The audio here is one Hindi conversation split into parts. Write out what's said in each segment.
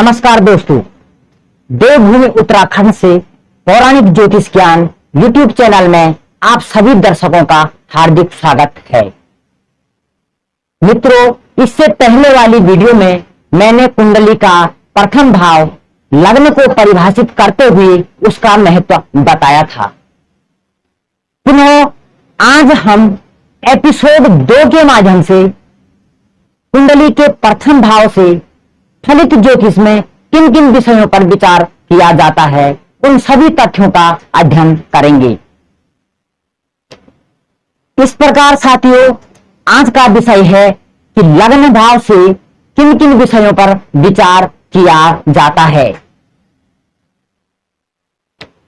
नमस्कार दोस्तों, देवभूमि उत्तराखंड से पौराणिक ज्योतिष ज्ञान यूट्यूब चैनल में आप सभी दर्शकों का हार्दिक स्वागत है। मित्रों, इससे पहले वाली वीडियो में मैंने कुंडली का प्रथम भाव लग्न को परिभाषित करते हुए उसका महत्व बताया था। पुनः आज हम एपिसोड 2 के माध्यम से कुंडली के प्रथम भाव से फलित ज्योतिष में किन किन विषयों पर विचार किया जाता है, उन सभी तथ्यों का अध्ययन करेंगे। इस प्रकार साथियों, आज का विषय है कि लग्न भाव से किन किन विषयों पर विचार किया जाता है।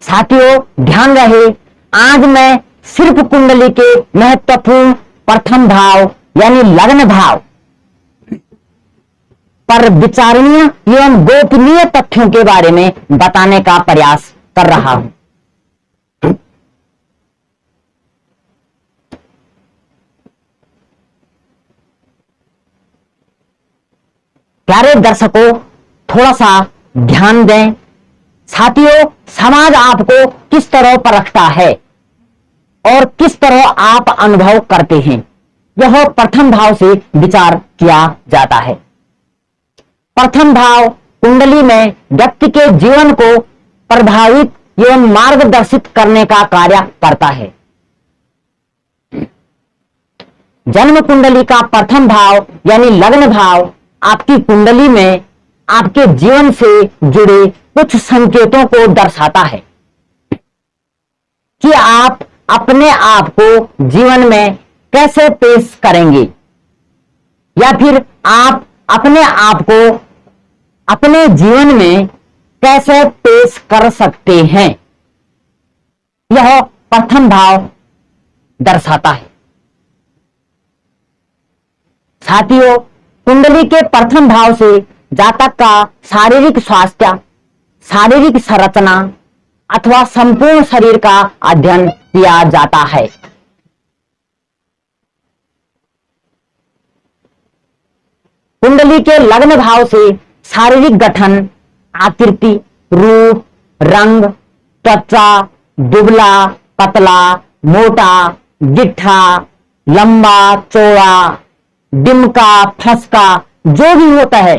साथियों ध्यान रहे, आज मैं सिर्फ कुंडली के महत्वपूर्ण प्रथम भाव यानी लग्न भाव पर विचारणीय एवं गोपनीय तथ्यों के बारे में बताने का प्रयास कर रहा हूं। प्यारे दर्शकों, थोड़ा सा ध्यान दें। साथियों, समाज आपको किस तरह परखता है और किस तरह आप अनुभव करते हैं, यह प्रथम भाव से विचार किया जाता है। प्रथम भाव कुंडली में व्यक्ति के जीवन को प्रभावित एवं मार्गदर्शित करने का कार्य करता है। जन्म कुंडली का प्रथम भाव यानी लग्न भाव आपकी कुंडली में आपके जीवन से जुड़े कुछ संकेतों को दर्शाता है कि आप अपने आप को जीवन में कैसे पेश करेंगे या फिर आप अपने आप को अपने जीवन में कैसे पेश कर सकते हैं, यह प्रथम भाव दर्शाता है। साथियों, कुंडली के प्रथम भाव से जातक का शारीरिक स्वास्थ्य, शारीरिक संरचना अथवा संपूर्ण शरीर का अध्ययन किया जाता है। कुंडली के लग्न भाव से शारीरिक गठन, आकृति, रूप, रंग, त्वचा, दुबला, पतला, मोटा, गिट्ठा, लंबा, चौड़ा, डिमका, फसका जो भी होता है,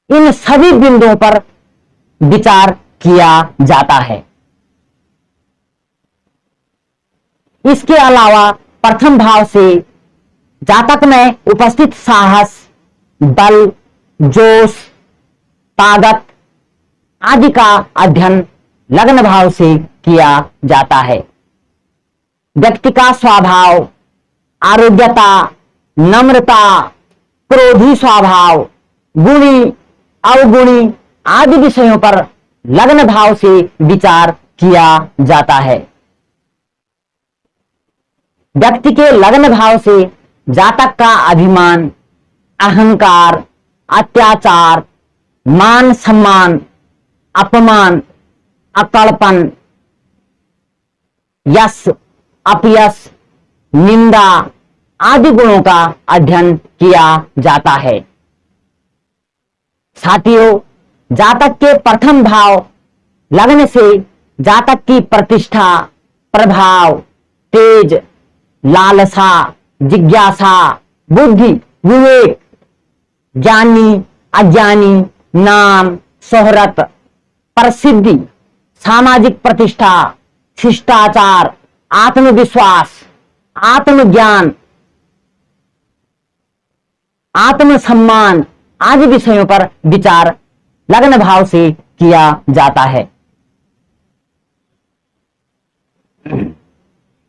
इन सभी बिंदुओं पर विचार किया जाता है। इसके अलावा प्रथम भाव से जातक में उपस्थित साहस, बल, जोश, ताकत आदि का अध्ययन लग्न भाव से किया जाता है। व्यक्ति का स्वभाव, आरोग्यता, नम्रता, क्रोधी स्वभाव, गुणी, अवगुणी आदि विषयों पर लग्न भाव से विचार किया जाता है। व्यक्ति के लग्न भाव से जातक का अभिमान, अहंकार, अत्याचार, मान सम्मान, अपमान, अकड़पन, यश, अपयश, निंदा आदि गुणों का अध्ययन किया जाता है। साथियों, जातक के प्रथम भाव लग्न से जातक की प्रतिष्ठा, प्रभाव, तेज, लालसा, जिज्ञासा, बुद्धि, विवेक, ज्ञानी, अज्ञानी, नाम, शोहरत, प्रसिद्धि, सामाजिक प्रतिष्ठा, शिष्टाचार, आत्मविश्वास, आत्मज्ञान, आत्मसम्मान आदि विषयों पर विचार लग्न भाव से किया जाता है।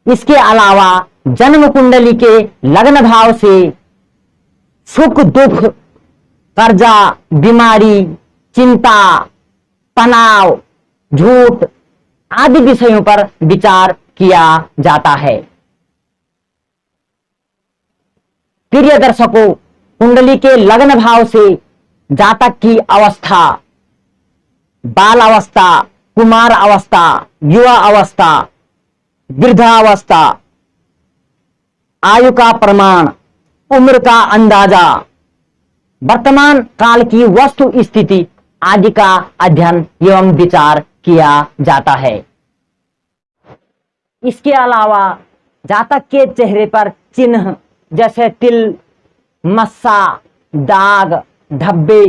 इसके अलावा जन्म कुंडली के लग्न भाव से सुख दुख, कर्जा, बीमारी, चिंता, तनाव, झूठ आदि विषयों पर विचार किया जाता है। प्रिय दर्शकों, कुंडली के लग्न भाव से जातक की अवस्था, बाल अवस्था, कुमार अवस्था, युवा अवस्था, वृद्धावस्था, आयु का प्रमाण, उम्र का अंदाजा, वर्तमान काल की वस्तु स्थिति आदि का अध्ययन एवं विचार किया जाता है। इसके अलावा जातक के चेहरे पर चिन्ह जैसे तिल, मस्सा, दाग, धब्बे,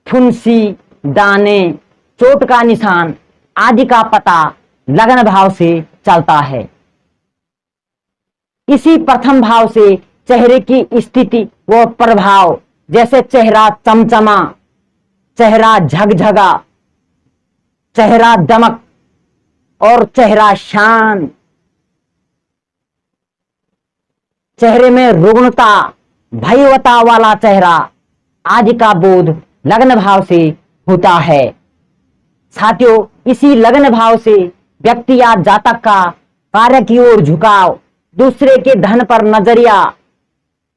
फुंसी, दाने, चोट का निशान आदि का पता लगन भाव से चलता है। इसी प्रथम भाव से चेहरे की स्थिति व प्रभाव जैसे चेहरा चमचमा, चेहरा झगझगा, चेहरा दमक और चेहरा शांत, चेहरे में रुग्णता, भयवता वाला चेहरा आदि का बोध लग्न भाव से होता है। साथियों, इसी लग्न भाव से व्यक्ति या जातक का कार्य की ओर झुकाव, दूसरे के धन पर नजरिया,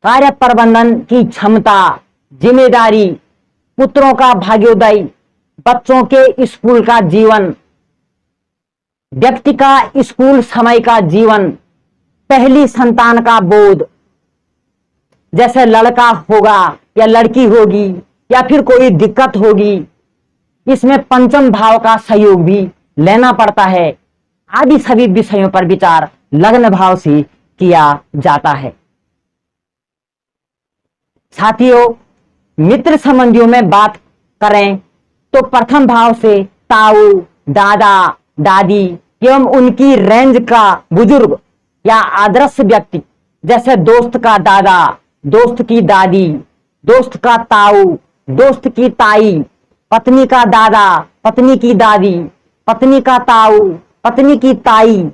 कार्य प्रबंधन की क्षमता, जिम्मेदारी, पुत्रों का भाग्योदय, बच्चों के स्कूल का जीवन, व्यक्ति का स्कूल समय का जीवन, पहली संतान का बोध, जैसे लड़का होगा या लड़की होगी या फिर कोई दिक्कत होगी, इसमें पंचम भाव का सहयोग भी लेना पड़ता है। आदि सभी विषयों पर विचार लग्न भाव से किया जाता है। साथियों, मित्र संबंधियों में बात करें तो प्रथम भाव से ताऊ, दादा, दादी एवं उनकी रेंज का बुजुर्ग या आदर्श व्यक्ति जैसे दोस्त का दादा, दोस्त की दादी, दोस्त का ताऊ, दोस्त की ताई, पत्नी का दादा, पत्नी की दादी, पत्नी का ताऊ, पत्नी की ताई,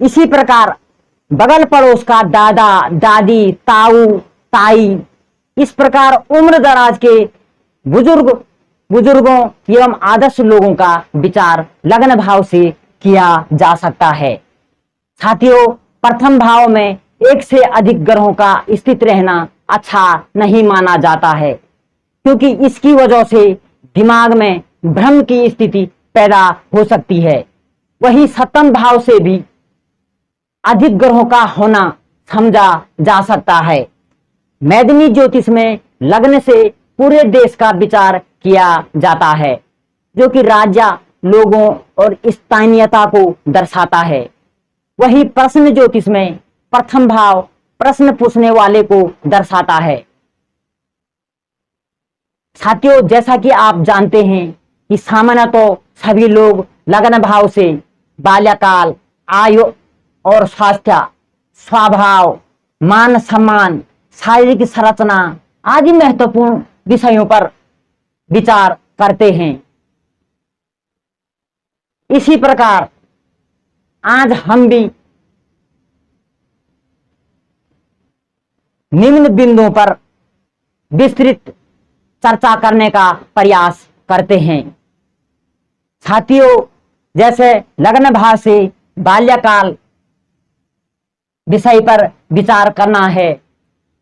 इसी प्रकार बगल पड़ोस का दादा, दादी, ताऊ, ताई, इस प्रकार उम्र दराज के बुजुर्गों एवं आदर्श लोगों का विचार लग्न भाव से किया जा सकता है। साथियों, प्रथम भाव में एक से अधिक ग्रहों का स्थित रहना अच्छा नहीं माना जाता है, क्योंकि इसकी वजह से दिमाग में भ्रम की स्थिति पैदा हो सकती है। वही सप्तम भाव से भी अधिक ग्रहों का होना समझा जा सकता है। मैदिनी ज्योतिष में लग्न से पूरे देश का विचार किया जाता है, जो कि राज्य, लोगों और स्थानीयता को दर्शाता है। वही प्रश्न ज्योतिष में प्रथम भाव प्रश्न पूछने वाले को दर्शाता है। साथियों, जैसा कि आप जानते हैं कि सामान्य तो सभी लोग लग्न भाव से बाल्यकाल, आयु और स्वास्थ्य, स्वभाव, मान सम्मान, शारीरिक संरचना आदि महत्वपूर्ण विषयों पर विचार करते हैं। इसी प्रकार आज हम भी निम्न बिंदुओं पर विस्तृत चर्चा करने का प्रयास करते हैं। साथियों, जैसे लग्न भाव से बाल्यकाल विषय पर विचार करना है,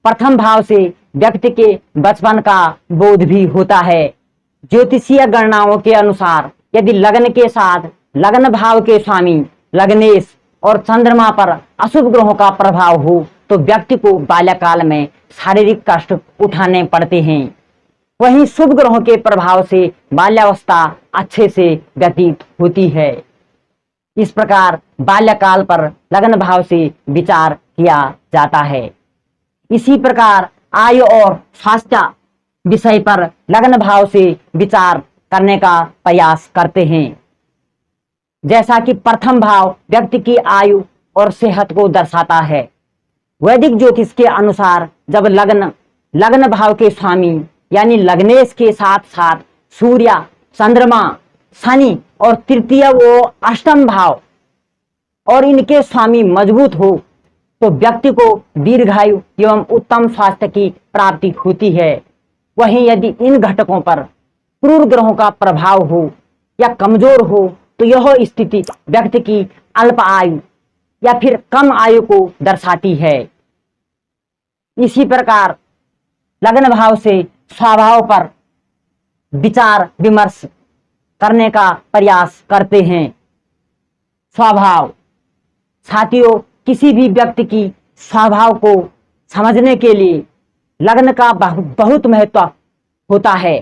प्रथम भाव से व्यक्ति के बचपन का बोध भी होता है। ज्योतिषीय गणनाओं के अनुसार यदि लग्न के साथ लग्न भाव के स्वामी लग्नेश और चंद्रमा पर अशुभ ग्रहों का प्रभाव हो तो व्यक्ति को बाल्यकाल में शारीरिक कष्ट उठाने पड़ते हैं। वहीं शुभ ग्रहों के प्रभाव से बाल्यावस्था अच्छे से व्यतीत होती है। इस प्रकार बाल्यकाल पर लग्न भाव से विचार किया जाता है। इसी प्रकार आयु और स्वास्थ्य विषय पर लग्न भाव से विचार करने का प्रयास करते हैं। जैसा कि प्रथम भाव व्यक्ति की आयु और सेहत को दर्शाता है। वैदिक ज्योतिष के अनुसार जब लग्न भाव के स्वामी यानी लग्नेश के साथ साथ सूर्य, चंद्रमा, शनि और तृतीय व अष्टम भाव और इनके स्वामी मजबूत हो तो व्यक्ति को दीर्घायु एवं उत्तम स्वास्थ्य की प्राप्ति होती है। वहीं यदि इन घटकों पर क्रूर ग्रहों का प्रभाव हो या कमजोर हो तो यह स्थिति व्यक्ति की अल्प आयु या फिर कम आयु को दर्शाती है। इसी प्रकार लग्न भाव से स्वभाव पर विचार विमर्श करने का प्रयास करते हैं। स्वभाव, साथियों, किसी भी व्यक्ति की स्वभाव को समझने के लिए लग्न का बहुत महत्व होता है।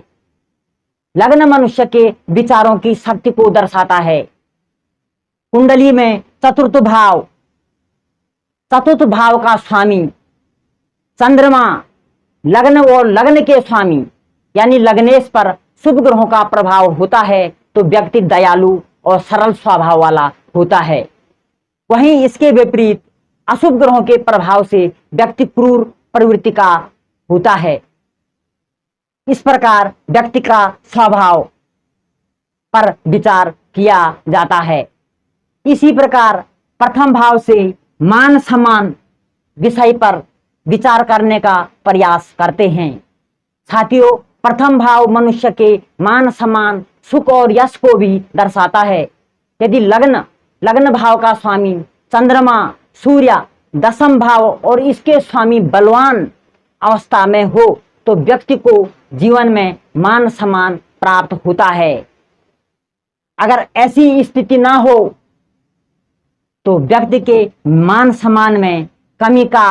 लग्न मनुष्य के विचारों की शक्ति को दर्शाता है। कुंडली में चतुर्थ भाव का स्वामी चंद्रमा, लग्न और लग्न के स्वामी यानी लग्नेश पर शुभ ग्रहों का प्रभाव होता है तो व्यक्ति दयालु और सरल स्वभाव वाला होता है। वहीं इसके विपरीत अशुभ ग्रहों के प्रभाव से व्यक्ति क्रूर प्रवृत्ति का होता है। इस प्रकार व्यक्ति का स्वभाव पर विचार किया जाता है। इसी प्रकार प्रथम भाव से मान सम्मान विषय पर विचार करने का प्रयास करते हैं। साथियों, प्रथम भाव मनुष्य के मान सम्मान सुख और यश को भी दर्शाता है। यदि लग्न भाव का स्वामी चंद्रमा, सूर्य दशम भाव और इसके स्वामी बलवान अवस्था में हो तो व्यक्ति को जीवन में मान सम्मान प्राप्त होता है। अगर ऐसी स्थिति ना हो तो व्यक्ति के मान सम्मान में कमी का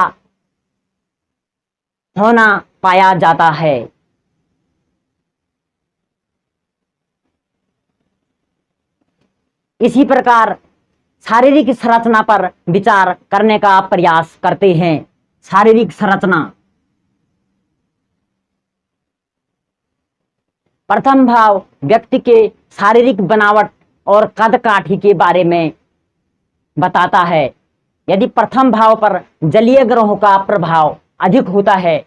होना पाया जाता है। इसी प्रकार शारीरिक संरचना पर विचार करने का प्रयास करते हैं। शारीरिक संरचना, प्रथम भाव व्यक्ति के शारीरिक बनावट और कद काठी के बारे में बताता है। यदि प्रथम भाव पर जलीय ग्रहों का प्रभाव अधिक होता है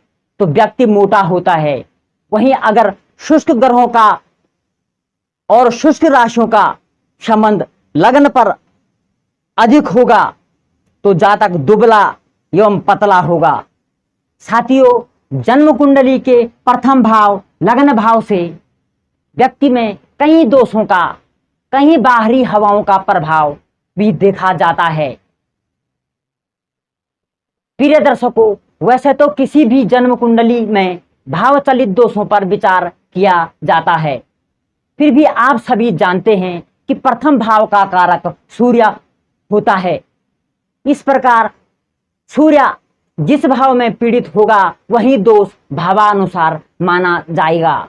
तो व्यक्ति मोटा होता है। वहीं अगर शुष्क ग्रहों का और शुष्क राशियों का संबंध लग्न पर अधिक होगा तो जातक दुबला एवं पतला होगा। साथियों, जन्म कुंडली के प्रथम भाव लग्न भाव से व्यक्ति में कई दोषों का, कई बाहरी हवाओं का प्रभाव भी देखा जाता है। प्रिय दर्शकों, वैसे तो किसी भी जन्म कुंडली में भाव चलित दोषों पर विचार किया जाता है, फिर भी आप सभी जानते हैं कि प्रथम भाव का कारक सूर्य होता है। इस प्रकार सूर्य जिस भाव में पीड़ित होगा वही दोष भावानुसार माना जाएगा।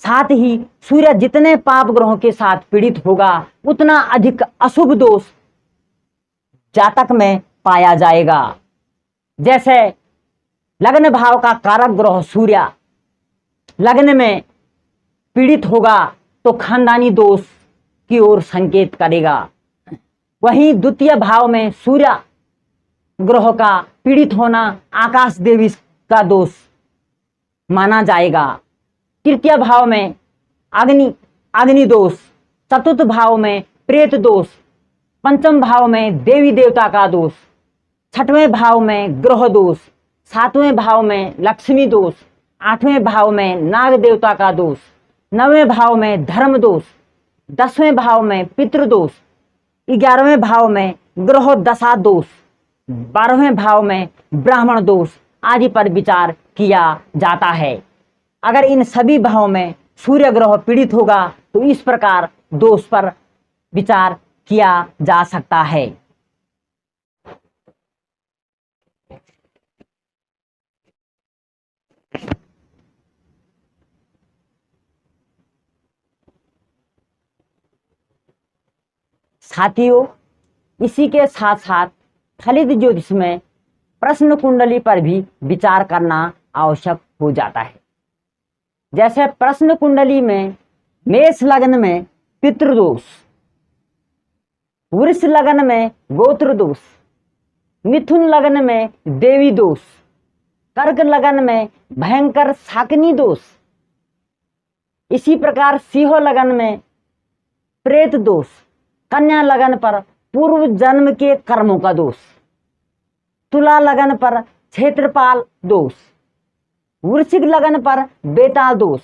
साथ ही सूर्य जितने पाप ग्रहों के साथ पीड़ित होगा उतना अधिक अशुभ दोष जातक में पाया जाएगा। जैसे लग्न भाव का कारक ग्रह सूर्य लग्न में पीड़ित होगा तो खानदानी दोष की ओर संकेत करेगा। वहीं द्वितीय भाव में सूर्य ग्रह का पीड़ित होना आकाश देवी का दोष माना जाएगा। तृतीय भाव में अग्नि दोष, चतुर्थ भाव में प्रेत दोष, पंचम भाव में देवी देवता का दोष, छठवें भाव में ग्रह दोष, सातवें भाव में लक्ष्मी दोष, आठवें भाव में नाग देवता का दोष, नवें भाव में धर्म दोष, 10वें भाव में पितृदोष, 11वें भाव में ग्रह दशा दोष, 12वें भाव में ब्राह्मण दोष आदि पर विचार किया जाता है। अगर इन सभी भावों में सूर्य ग्रह पीड़ित होगा तो इस प्रकार दोष पर विचार किया जा सकता है। साथियों, इसी के साथ साथ फलित ज्योतिष में प्रश्न कुंडली पर भी विचार करना आवश्यक हो जाता है। जैसे प्रश्न कुंडली में मेष लग्न में पितृदोष, वृष लग्न में गोत्र दोष, मिथुन लग्न में देवी दोष, कर्क लग्न में भयंकर शाकिनी दोष, इसी प्रकार सिंह लग्न में प्रेत दोष, कन्या लगन पर पूर्व जन्म के कर्मों का दोष, तुला लगन पर क्षेत्रपाल दोष, वृश्चिक लगन पर बेताल दोष,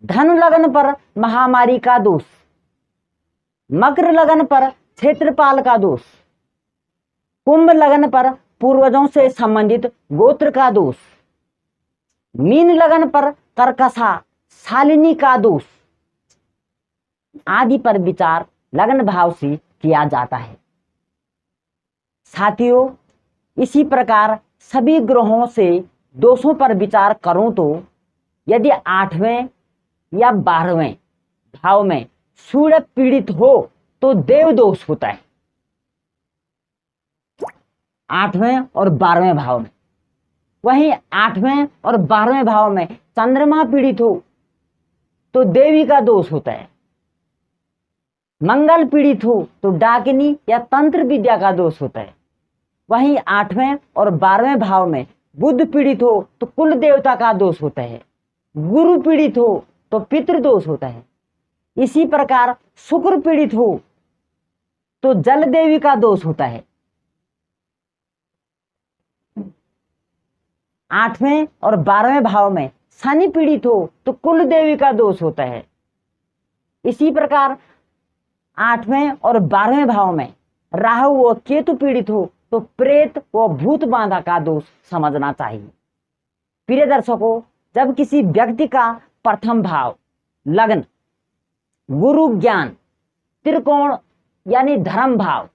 धनु लगन पर महामारी का दोष, मकर लगन पर क्षेत्रपाल का दोष, कुंभ लगन पर पूर्वजों से संबंधित गोत्र का दोष, मीन लगन पर कर्कशा शालिनी का दोष आदि पर विचार लग्न भाव से किया जाता है। साथियों, इसी प्रकार सभी ग्रहों से दोषों पर विचार करूं तो यदि 8वें या 12वें भाव में सूर्य पीड़ित हो तो देव दोष होता है। 8वें और 12वें भाव में, वहीं 8वें और 12वें भाव में चंद्रमा पीड़ित हो तो देवी का दोष होता है। मंगल पीड़ित हो तो डाकिनी या तंत्र विद्या का दोष होता है। वहीं 8वें और 12वें भाव में बुध पीड़ित हो तो कुल देवता का दोष होता है। गुरु पीड़ित हो तो पितृदोष होता है। इसी प्रकार शुक्र पीड़ित हो तो जल देवी का दोष होता है। 8वें और 12वें भाव में शनि पीड़ित हो तो कुल देवी का दोष होता है। इसी प्रकार 8वें और 12वें भाव में राहु व केतु पीड़ित हो तो प्रेत व भूत बाधा का दोष समझना चाहिए। प्रिय दर्शकों, जब किसी व्यक्ति का प्रथम भाव लग्न, गुरु ज्ञान, त्रिकोण यानी धर्म भाव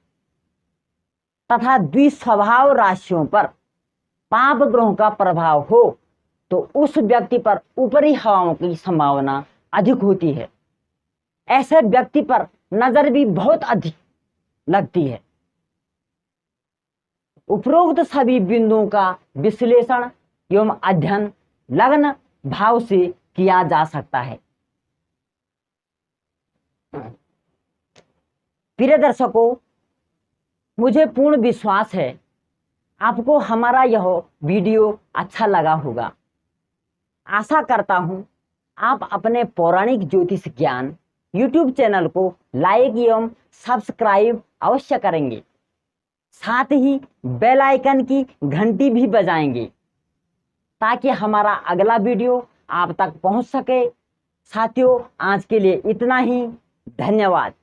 तथा द्विस्वभाव राशियों पर पाप ग्रहों का प्रभाव हो तो उस व्यक्ति पर ऊपरी हवाओं की संभावना अधिक होती है। ऐसे व्यक्ति पर नजर भी बहुत अधिक लगती है। उपरोक्त सभी बिंदुओं का विश्लेषण एवं अध्ययन लग्न भाव से किया जा सकता है। प्रिय दर्शकों, मुझे पूर्ण विश्वास है आपको हमारा यह वीडियो अच्छा लगा होगा। आशा करता हूं आप अपने पौराणिक ज्योतिष ज्ञान YouTube चैनल को लाइक एवं सब्सक्राइब अवश्य करेंगे, साथ ही बेल आइकन की घंटी भी बजाएंगे ताकि हमारा अगला वीडियो आप तक पहुंच सके। साथियों, आज के लिए इतना ही। धन्यवाद।